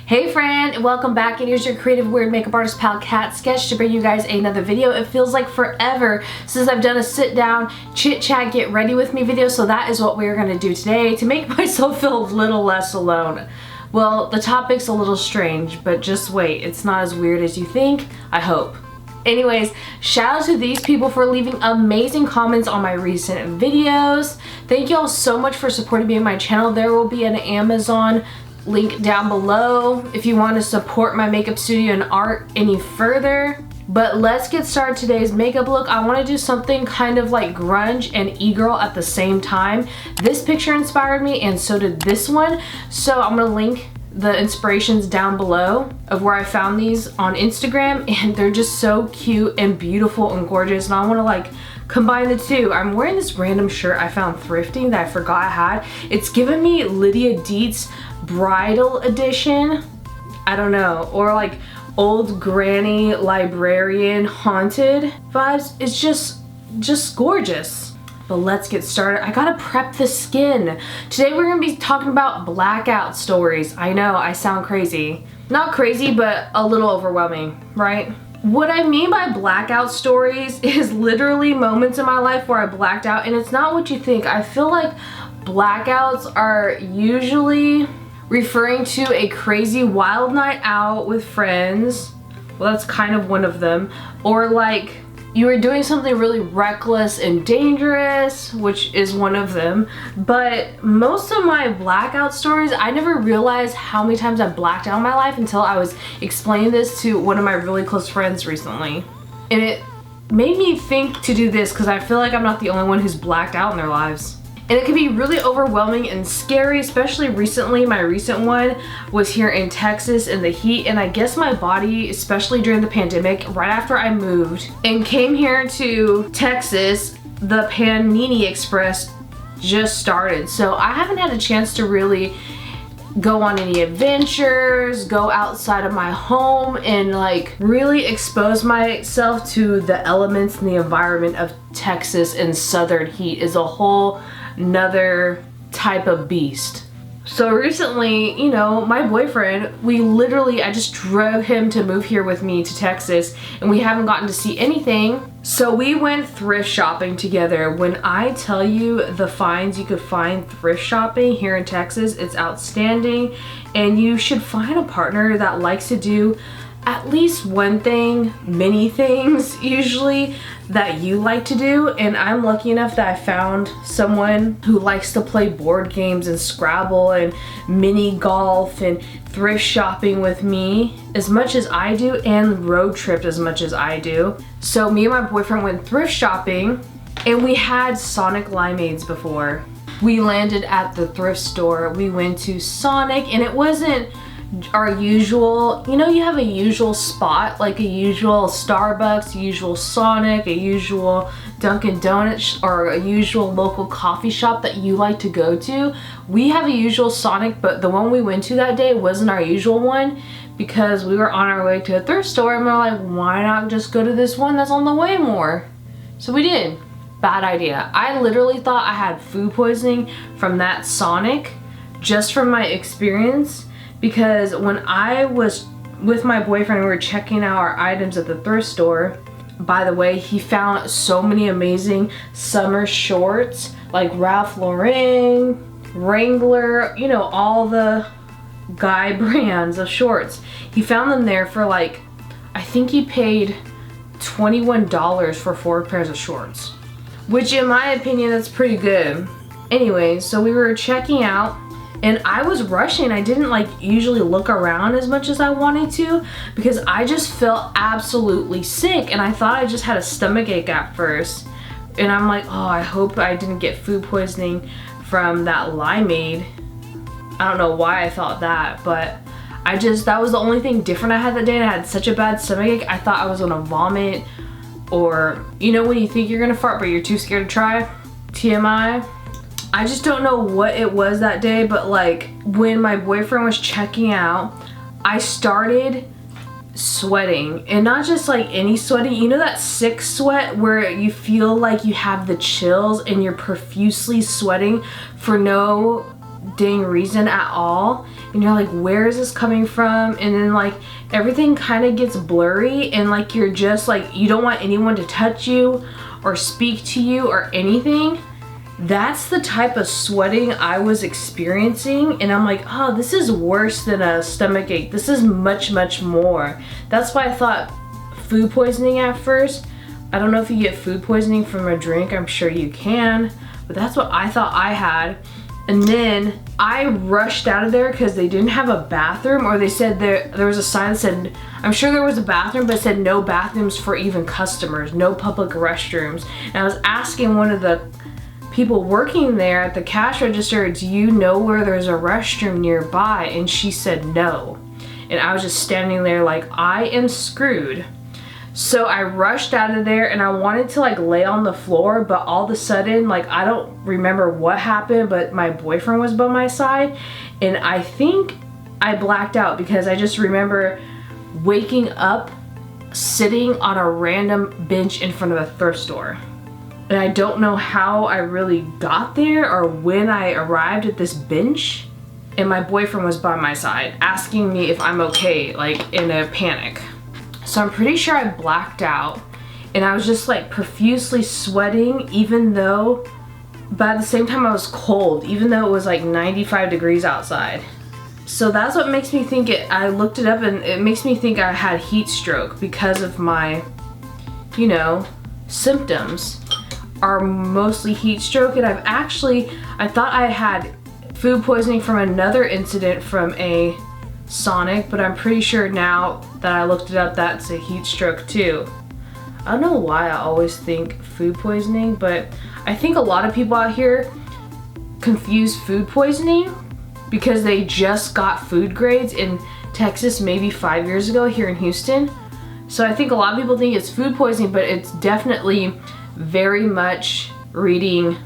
Hey friend, welcome back, and here's your creative weird makeup artist pal Cat Sketch to bring you guys another video. It feels like forever since I've done a sit down, chit chat, get ready with me video, so that is what we're gonna do today to make myself feel a little less alone. Well, the topic's a little strange, but just wait, it's not as weird as you think, I hope. Anyways, shout out to these people for leaving amazing comments on my recent videos. Thank you all so much for supporting me on my channel. There will be an Amazon link down below if you want to support my makeup studio and art any further. But let's get started today's makeup look. I want to do something kind of like grunge and e-girl at the same time. This picture inspired me and so did this one. So I'm going to link the inspirations down below of where I found these on Instagram, and they're just so cute and beautiful and gorgeous, and I want to like combine the two. I'm wearing this random shirt I found thrifting that I forgot I had. It's given me Lydia Dietz bridal edition, I don't know, or like old granny librarian haunted vibes. It's just gorgeous. But let's get started. I gotta prep the skin. Today we're gonna be talking about blackout stories. I know, I sound crazy. Not crazy, but a little overwhelming, right? What I mean by blackout stories is literally moments in my life where I blacked out, and it's not what you think. I feel like blackouts are usually referring to a crazy wild night out with friends. Well, that's kind of one of them. Or like you were doing something really reckless and dangerous, which is one of them. But most of my blackout stories, I never realized how many times I blacked out in my life until I was explaining this to one of my really close friends recently. And it made me think to do this because I feel like I'm not the only one who's blacked out in their lives. And it can be really overwhelming and scary, especially recently. My recent one was here in Texas in the heat, and I guess my body, especially during the pandemic, right after I moved and came here to Texas, the Panini Express just started. So I haven't had a chance to really go on any adventures, go outside of my home, and like really expose myself to the elements and the environment of Texas and southern heat is a whole another type of beast. So recently, you know, my boyfriend, I just drove him to move here with me to Texas, and we haven't gotten to see anything. So we went thrift shopping together. When I tell you the finds you could find thrift shopping here in Texas, it's outstanding, and you should find a partner that likes to do at least one thing, many things usually, that you like to do. And I'm lucky enough that I found someone who likes to play board games and Scrabble and mini golf and thrift shopping with me as much as I do, and road trip as much as I do. So me and my boyfriend went thrift shopping, and we had Sonic limeades before. We landed at the thrift store, we went to Sonic, and it wasn't our usual, you know, you have a usual spot, like a usual Starbucks, a usual Sonic, a usual Dunkin' Donuts, or a usual local coffee shop that you like to go to. We have a usual Sonic, but the one we went to that day wasn't our usual one because we were on our way to a thrift store, and we're like, why not just go to this one that's on the way more? So we did. Bad idea. I literally thought I had food poisoning from that Sonic just from my experience. Because when I was with my boyfriend, we were checking out our items at the thrift store. By the way, he found so many amazing summer shorts, like Ralph Lauren, Wrangler, you know, all the guy brands of shorts. He found them there for like, I think he paid $21 for 4 pairs of shorts, which in my opinion, that's pretty good. Anyway, so we were checking out, and I was rushing. I didn't like usually look around as much as I wanted to because I just felt absolutely sick, and I thought I just had a stomach ache at first. And I'm like, oh, I hope I didn't get food poisoning from that limeade. I don't know why I thought that, but that was the only thing different I had that day, and I had such a bad stomach ache. I thought I was gonna vomit, or you know when you think you're gonna fart but you're too scared to try? TMI. I just don't know what it was that day, but like when my boyfriend was checking out, I started sweating, and not just like any sweating, you know, that sick sweat where you feel like you have the chills and you're profusely sweating for no dang reason at all, and you're like, where is this coming from? And then like everything kind of gets blurry, and like you're just like, you don't want anyone to touch you or speak to you or anything. That's the type of sweating I was experiencing, and I'm like, oh, this is worse than a stomach ache. This is much, much more. That's why I thought food poisoning at first. I don't know if you get food poisoning from a drink, I'm sure you can, but that's what I thought I had. And then I rushed out of there because they didn't have a bathroom, or they said there was a sign that said, I'm sure there was a bathroom, but it said no bathrooms for even customers, no public restrooms. And I was asking one of the people working there at the cash register, do you know where there's a restroom nearby? And she said no. And I was just standing there like, I am screwed. So I rushed out of there, and I wanted to like lay on the floor, but all of a sudden, like, I don't remember what happened, but my boyfriend was by my side, and I think I blacked out because I just remember waking up sitting on a random bench in front of a thrift store. And I don't know how I really got there or when I arrived at this bench, and my boyfriend was by my side asking me if I'm okay, like in a panic. So I'm pretty sure I blacked out, and I was just like profusely sweating, even though, but at the same time I was cold, even though it was like 95 degrees outside. So that's what makes me think I looked it up, and it makes me think I had heat stroke because of my, you know, symptoms are mostly heat stroke. And I thought I had food poisoning from another incident from a Sonic, but I'm pretty sure now that I looked it up, that's a heat stroke too. I don't know why I always think food poisoning, but I think a lot of people out here confuse food poisoning because they just got food grades in Texas maybe 5 years ago here in Houston. So I think a lot of people think it's food poisoning, but it's definitely very much reading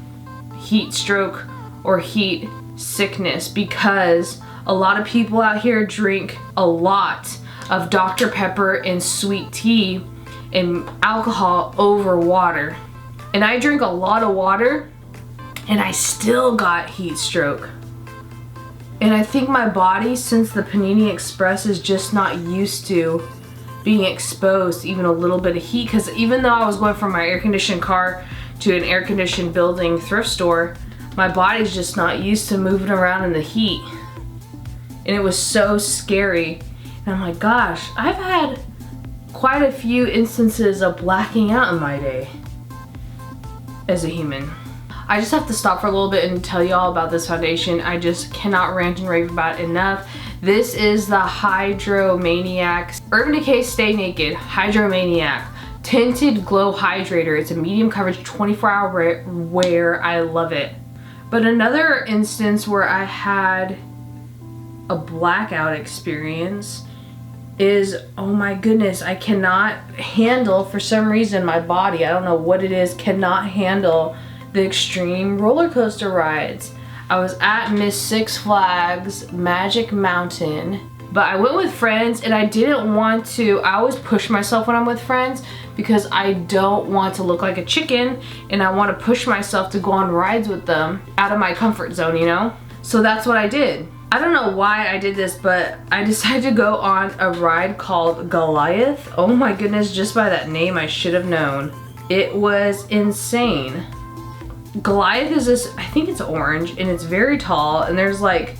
heat stroke or heat sickness, because a lot of people out here drink a lot of Dr. Pepper and sweet tea and alcohol over water. And I drink a lot of water, and I still got heat stroke. And I think my body, since the Panini Express, is just not used to being exposed to even a little bit of heat, because even though I was going from my air-conditioned car to an air-conditioned building thrift store, my body's just not used to moving around in the heat. And it was so scary. And I'm like, gosh, I've had quite a few instances of blacking out in my day as a human. I just have to stop for a little bit and tell you all about this foundation. I just cannot rant and rave about it enough. This is the Hydromaniac Urban Decay Stay Naked Hydromaniac Tinted Glow Hydrator. It's a medium coverage 24-hour wear. I love it. But another instance where I had a blackout experience is, oh my goodness, I cannot handle, for some reason, my body, I don't know what it is, cannot handle the extreme roller coaster rides. I was at Miss Six Flags Magic Mountain, but I went with friends, and I didn't want to. I always push myself when I'm with friends because I don't want to look like a chicken, and I want to push myself to go on rides with them out of my comfort zone, you know? So that's what I did. I don't know why I did this, but I decided to go on a ride called Goliath. Oh my goodness, just by that name I should have known. It was insane. Goliath is this, I think it's orange, and it's very tall, and there's like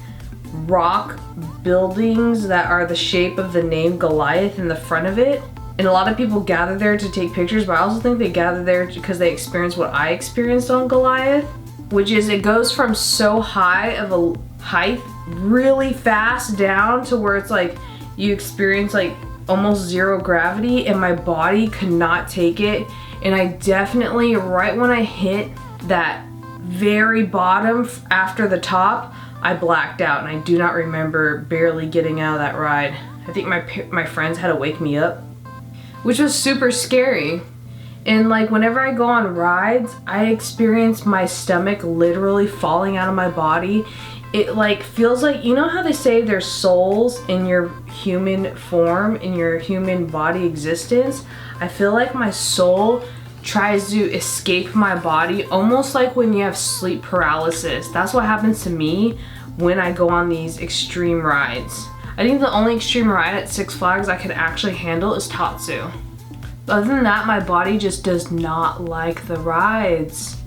rock buildings that are the shape of the name Goliath in the front of it. And a lot of people gather there to take pictures, but I also think they gather there because they experience what I experienced on Goliath, which is it goes from so high of a height really fast down to where it's like you experience like almost zero gravity, and my body could not take it. And I definitely, right when I hit that very bottom after the top, I blacked out, and I do not remember barely getting out of that ride. I think my friends had to wake me up, which was super scary. And like whenever I go on rides, I experience my stomach literally falling out of my body. It like feels like, you know how they say there's souls in your human form, in your human body existence? I feel like my soul tries to escape my body, almost like when you have sleep paralysis. That's what happens to me when I go on these extreme rides. I think the only extreme ride at Six Flags I could actually handle is Tatsu. Other than that, my body just does not like the rides.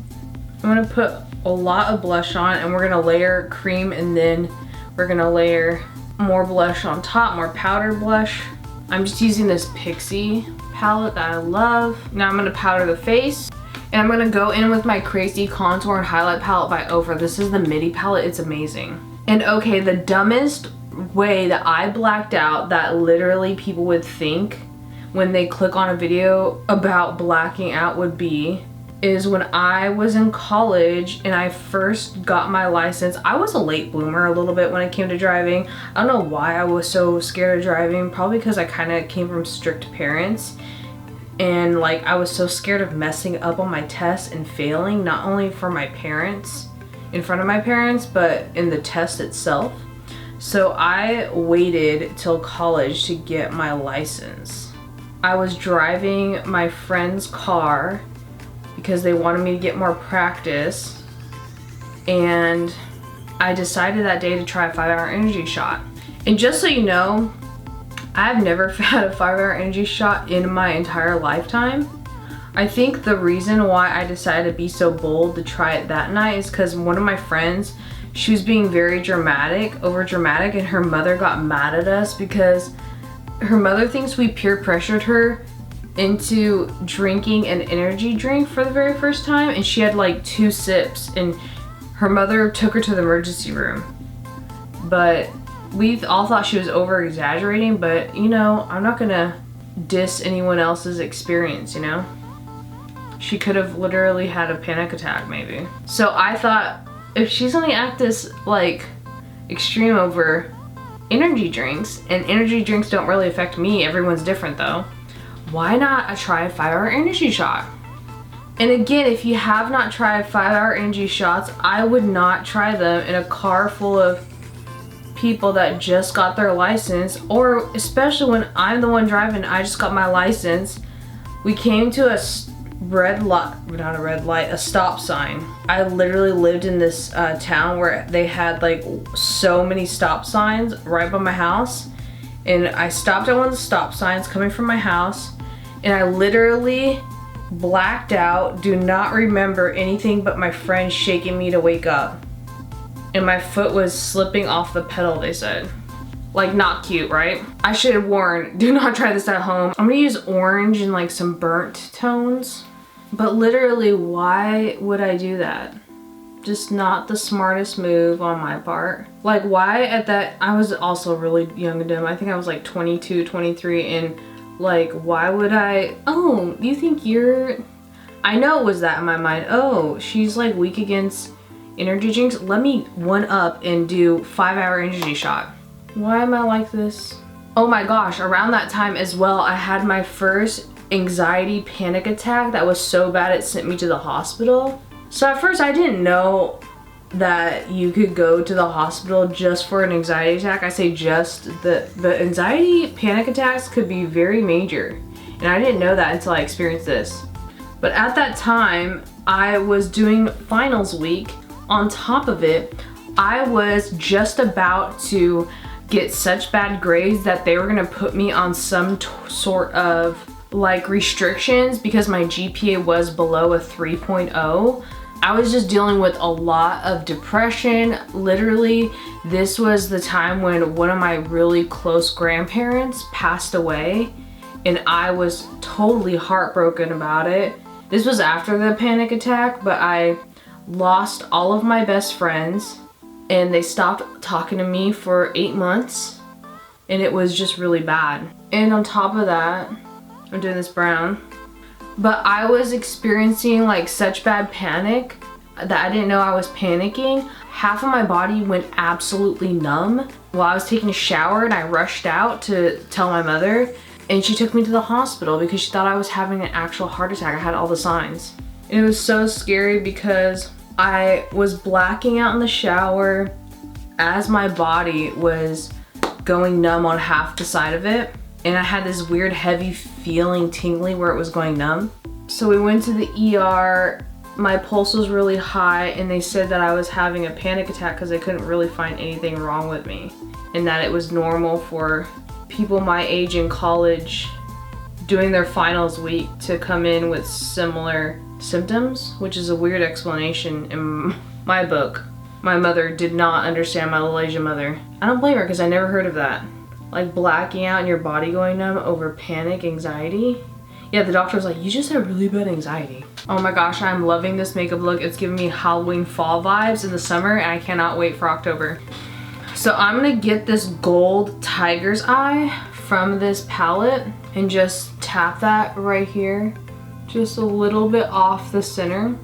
I'm gonna put a lot of blush on, and we're gonna layer cream, and then we're gonna layer more blush on top, more powdered blush. I'm just using this Pixie palette that I love. Now I'm gonna powder the face, and I'm gonna go in with my Crazy Contour and Highlight palette by Ofra. This is the midi palette, it's amazing. And okay, the dumbest way that I blacked out that literally people would think when they click on a video about blacking out is when I was in college and I first got my license. I was a late bloomer a little bit when it came to driving. I don't know why I was so scared of driving, probably because I kind of came from strict parents, and like I was so scared of messing up on my tests and failing, not only for my parents, in front of my parents, but in the test itself. So I waited till college to get my license. I was driving my friend's car because they wanted me to get more practice, and I decided that day to try a 5-hour energy shot. And just so you know, I've never had a 5-hour energy shot in my entire lifetime. I think the reason why I decided to be so bold to try it that night is because one of my friends, she was being very dramatic, over dramatic, and her mother got mad at us because her mother thinks we peer pressured her into drinking an energy drink for the very first time, and she had like 2 sips, and her mother took her to the emergency room. But we all thought she was over exaggerating, but you know, I'm not gonna diss anyone else's experience, you know? She could have literally had a panic attack maybe. So I thought, if she's gonna act this like extreme over energy drinks, and energy drinks don't really affect me, everyone's different though, why not try a 5-hour energy shot? And again, if you have not tried 5-hour energy shots, I would not try them in a car full of people that just got their license, or especially when I'm the one driving. I just got my license. We came to a red light, not a red light, a stop sign. I literally lived in this town where they had like so many stop signs right by my house, and I stopped at one of the stop signs coming from my house, and I literally blacked out, do not remember anything but my friend shaking me to wake up, and my foot was slipping off the pedal, they said. Like, not cute, right? I should have warned, do not try this at home. I'm gonna use orange and like some burnt tones. But literally, why would I do that? Just not the smartest move on my part. Like, why at that, I was also really young and dumb. I think I was like 22, 23, and like, why would I, oh, you think you're, I know it was that in my mind. Oh, she's like weak against energy drinks. Let me one up and do 5-hour energy shot. Why am I like this? Oh my gosh, around that time as well, I had my first anxiety panic attack that was so bad it sent me to the hospital. So at first I didn't know that you could go to the hospital just for an anxiety attack. I say just, the anxiety panic attacks could be very major, and I didn't know that until I experienced this. But at that time, I was doing finals week. On top of it, I was just about to get such bad grades that they were gonna put me on some sort of like restrictions because my GPA was below a 3.0. I was just dealing with a lot of depression. Literally, this was the time when one of my really close grandparents passed away, and I was totally heartbroken about it. This was after the panic attack, but I lost all of my best friends, and they stopped talking to me for 8 months, and it was just really bad. And on top of that, I'm doing this brown, but I was experiencing like such bad panic that I didn't know I was panicking. Half of my body went absolutely numb while I was taking a shower, and I rushed out to tell my mother, and she took me to the hospital because she thought I was having an actual heart attack. I had all the signs. And it was so scary because I was blacking out in the shower as my body was going numb on half the side of it. And I had this weird heavy feeling tingling where it was going numb. So we went to the ER, my pulse was really high, and they said that I was having a panic attack because they couldn't really find anything wrong with me, and that it was normal for people my age in college doing their finals week to come in with similar symptoms, which is a weird explanation in my book. My mother did not understand, my little Asian mother. I don't blame her because I never heard of that. Like blacking out and your body going numb over panic, anxiety. Yeah, the doctor was like, you just had really bad anxiety. Oh my gosh, I'm loving this makeup look. It's giving me Halloween fall vibes in the summer, and I cannot wait for October. So I'm gonna get this gold tiger's eye from this palette and just tap that right here. Just a little bit off the center.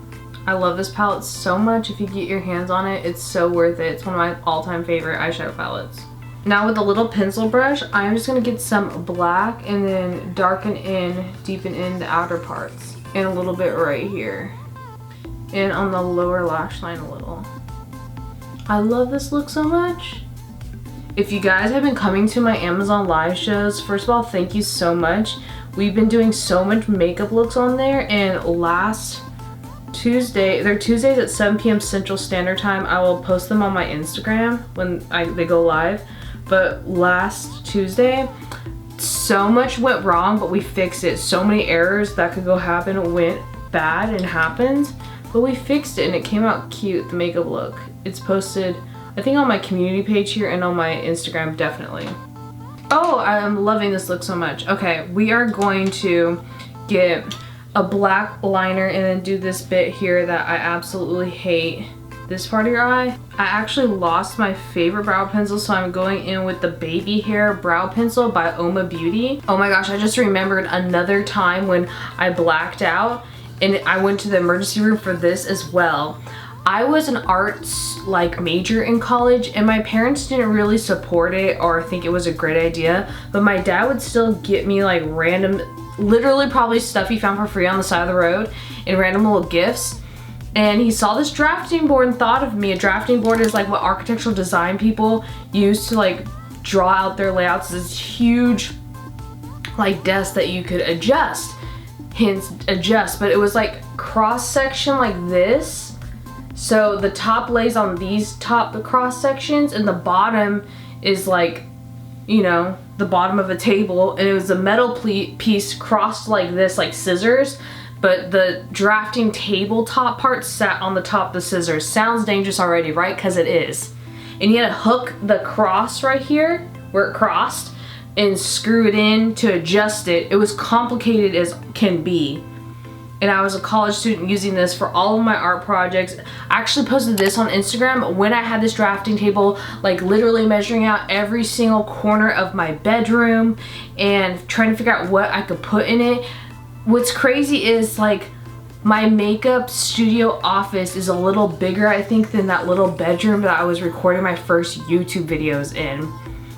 I love this palette so much. If you get your hands on it, it's so worth it. It's one of my all-time favorite eyeshadow palettes. Now with a little pencil brush, I'm just gonna get some black and then darken in, deepen in the outer parts. And a little bit right here. And on the lower lash line a little. I love this look so much. If you guys have been coming to my Amazon live shows, first of all, thank you so much. We've been doing so much makeup looks on there, and last Tuesday, they're Tuesdays at 7 p.m. Central Standard Time. I will post them on my Instagram when they go live. But last Tuesday, so much went wrong, but we fixed it. So many errors that could go happen went bad and happened, but we fixed it and it came out cute, the makeup look. It's posted, I think, on my community page here and on my Instagram, definitely. Oh, I'm loving this look so much. Okay, we are going to get a black liner and then do this bit here that I absolutely hate. This part of your eye. I actually lost my favorite brow pencil, so I'm going in with the baby hair brow pencil by Oma Beauty. Oh my gosh, I just remembered another time when I blacked out and I went to the emergency room for this as well. I was an arts major in college, and my parents didn't really support it or think it was a great idea, but my dad would still get me like random, literally probably stuff he found for free on the side of the road and random little gifts. And he saw this drafting board and thought of me. A drafting board is like what architectural design people use to like draw out their layouts. It's this huge like desk that you could adjust, hence adjust, but it was like cross section like this. So the top lays on these top cross sections and the bottom is like, you know, the bottom of a table, and it was a metal piece crossed like this, like scissors. But the drafting tabletop part sat on the top of the scissors. Sounds dangerous already, right? Because it is. And you had to hook the cross right here, where it crossed, and screw it in to adjust it. It was complicated as can be. And I was a college student using this for all of my art projects. I actually posted this on Instagram when I had this drafting table, like literally measuring out every single corner of my bedroom and trying to figure out what I could put in it. What's crazy is like my makeup studio office is a little bigger, I think, than that little bedroom that I was recording my first YouTube videos in,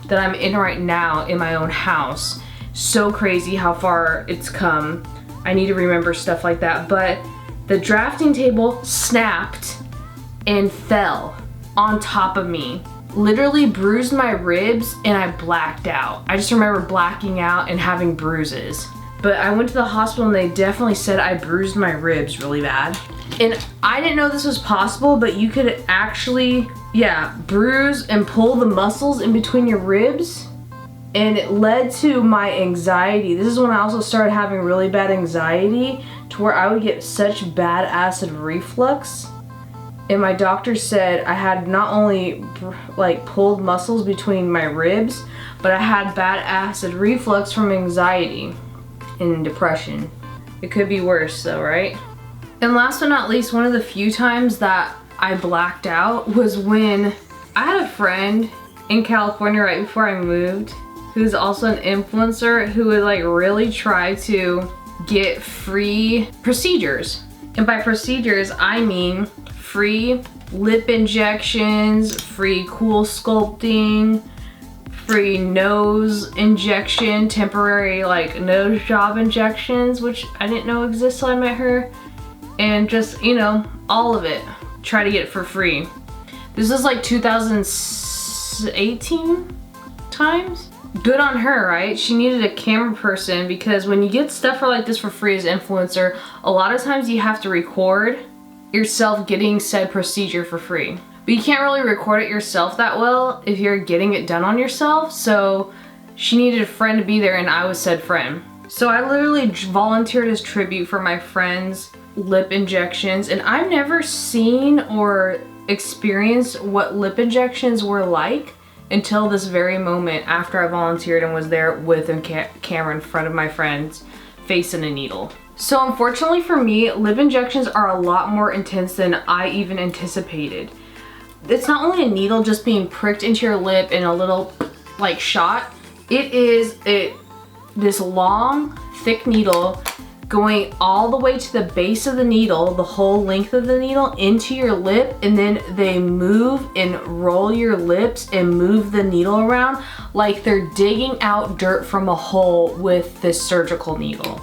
that I'm in right now in my own house. So crazy how far it's come. I need to remember stuff like that. But the drafting table snapped and fell on top of me. Literally bruised my ribs and I blacked out. I just remember blacking out and having bruises. But I went to the hospital and they definitely said I bruised my ribs really bad. And I didn't know this was possible, but you could actually, yeah, bruise and pull the muscles in between your ribs. And it led to my anxiety. This is when I also started having really bad anxiety, to where I would get such bad acid reflux. And my doctor said I had not only like pulled muscles between my ribs, but I had bad acid reflux from anxiety and depression. It could be worse though, right? And last but not least, one of the few times that I blacked out was when I had a friend in California right before I moved, who's also an influencer, who would like really try to get free procedures. And by procedures, I mean free lip injections, free cool sculpting, free nose injection, temporary like nose job injections, which I didn't know existed till I met her, and just, you know, all of it. Try to get it for free. This is like 2018 times. Good on her, right? She needed a camera person, because when you get stuff for like this for free as influencer, a lot of times you have to record yourself getting said procedure for free. But you can't really record it yourself that well if you're getting it done on yourself, so she needed a friend to be there and I was said friend. So I literally volunteered as tribute for my friend's lip injections, and I've never seen or experienced what lip injections were like until this very moment after I volunteered and was there with a camera in front of my friend's face and a needle. So unfortunately for me, lip injections are a lot more intense than I even anticipated. It's not only a needle just being pricked into your lip in a little like shot. It is this long, thick needle going all the way to the base of the needle, the whole length of the needle, into your lip, and then they move and roll your lips and move the needle around like they're digging out dirt from a hole with this surgical needle.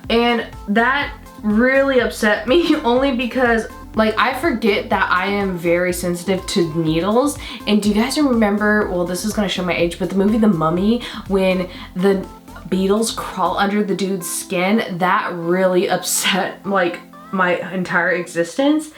And that really upset me only because like I forget that I am very sensitive to needles. And do you guys remember, well, this is gonna show my age, but the movie The Mummy, when the beetles crawl under the dude's skin, that really upset like my entire existence.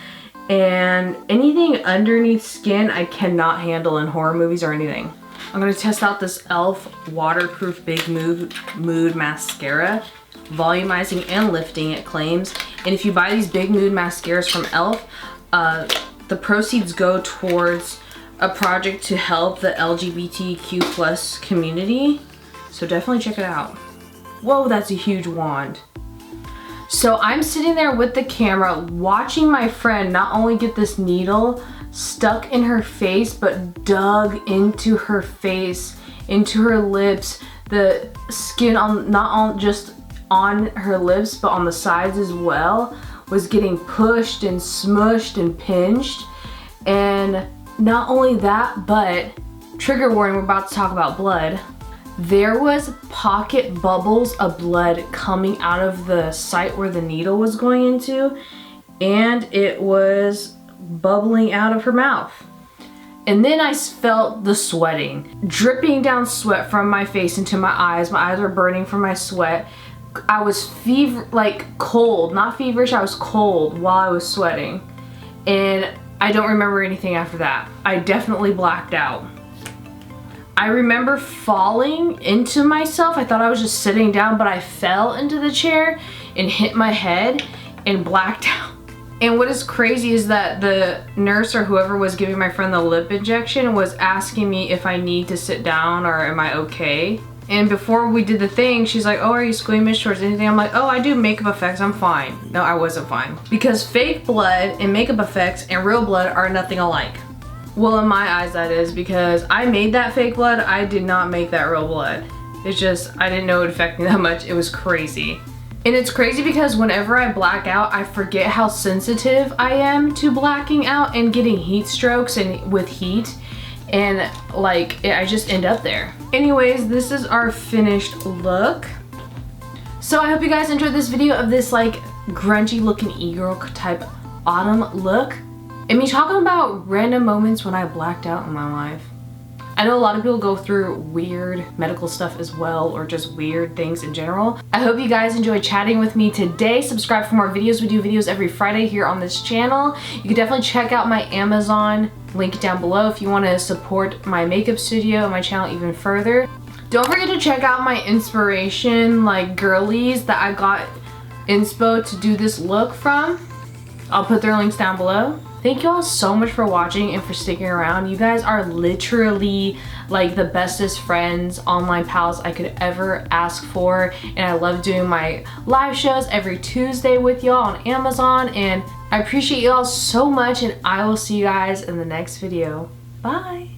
And anything underneath skin I cannot handle in horror movies or anything. I'm gonna test out this E.L.F. waterproof big mood mascara. Volumizing and lifting, it claims. And if you buy these big mood mascaras from E.L.F., the proceeds go towards a project to help the LGBTQ+ community. So definitely check it out. Whoa, that's a huge wand. So I'm sitting there with the camera watching my friend not only get this needle stuck in her face, but dug into her face, into her lips, the skin on, not on just on her lips, but on the sides as well, was getting pushed and smushed and pinched. And not only that, but trigger warning, we're about to talk about blood. There was pocket bubbles of blood coming out of the site where the needle was going into, and it was bubbling out of her mouth. And then I felt the sweating, dripping down sweat from my face into my eyes. My eyes were burning from my sweat. I was cold, not feverish, I was cold while I was sweating. And I don't remember anything after that. I definitely blacked out. I remember falling into myself. I thought I was just sitting down, but I fell into the chair and hit my head and blacked out. And what is crazy is that the nurse or whoever was giving my friend the lip injection was asking me if I need to sit down or am I okay. And before we did the thing, she's like, oh, are you squeamish towards anything? I'm like, oh, I do makeup effects, I'm fine. No, I wasn't fine. Because fake blood and makeup effects and real blood are nothing alike. Well, in my eyes that is, because I made that fake blood, I did not make that real blood. It's just, I didn't know it would affect me that much. It was crazy. And it's crazy because whenever I black out, I forget how sensitive I am to blacking out and getting heat strokes and with heat. And like, I just end up there. Anyways, this is our finished look. So I hope you guys enjoyed this video of this like grungy looking e-girl type autumn look. And me talking about random moments when I blacked out in my life. I know a lot of people go through weird medical stuff as well, or just weird things in general. I hope you guys enjoyed chatting with me today. Subscribe for more videos. We do videos every Friday here on this channel. You can definitely check out my Amazon link down below if you want to support my makeup studio and my channel even further. Don't forget to check out my inspiration, like girlies that I got inspo to do this look from. I'll put their links down below. Thank you all so much for watching and for sticking around. You guys are literally like the bestest friends, online pals I could ever ask for. And I love doing my live shows every Tuesday with y'all on Amazon. And I appreciate y'all so much, and I will see you guys in the next video. Bye.